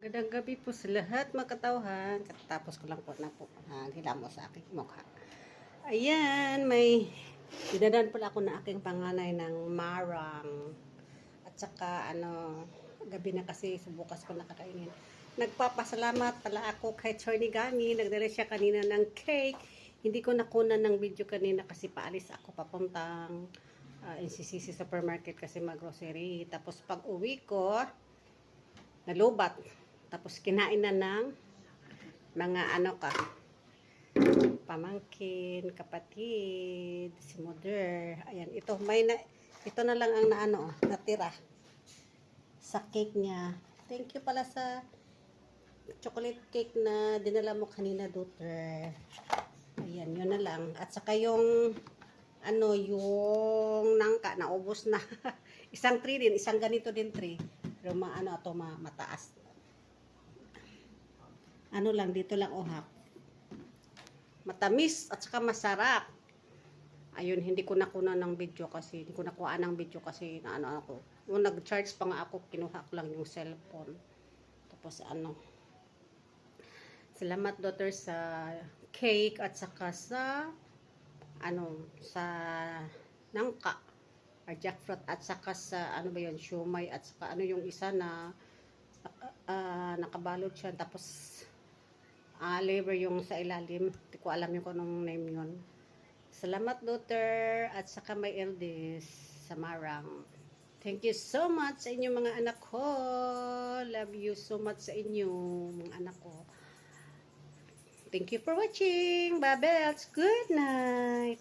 Magandang gabi po sa lahat mga katauhan. Katapos ko lang po na po hilamos sa aking mukha. Ayan, may dinadaan pala ako na aking panganay ng marang. At saka gabi na kasi subukas ko nakakainin. Nagpapasalamat pala ako kay Tony Gani. Nagdala siya kanina ng cake. Hindi ko nakunan ng video kanina kasi paalis ako papuntang NCCC supermarket kasi mag-grocery. Tapos pag uwi ko, nalubat. Tapos kinain na ng mga pamangkin, kapatid, si mother. Ayan, ito na lang ang natira sa cake niya. Thank you pala sa chocolate cake na dinala mo kanina, daughter. Ayan, yun na lang. At saka yung yung nangka, naubos na. Isang tray din, isang ganito din tray. Pero mataas. Dito lang ohak. Matamis at saka masarap. Ayun, hindi ko nakuha ng video kasi ako. Nung nag-charge pa nga ako, kinuha ko lang yung cellphone. Tapos salamat daughter sa cake at saka sa sa nangka or jackfruit at saka sa siomay at saka yung isa na nakabalot siya tapos liver yung sa ilalim. Hindi ko alam yung kung anong name yun. Salamat daughter at saka may eldest sa marang. Thank you so much sa inyo mga anak ko. Love you so much sa inyo mga anak ko. Thank you for watching. Babels. Good night.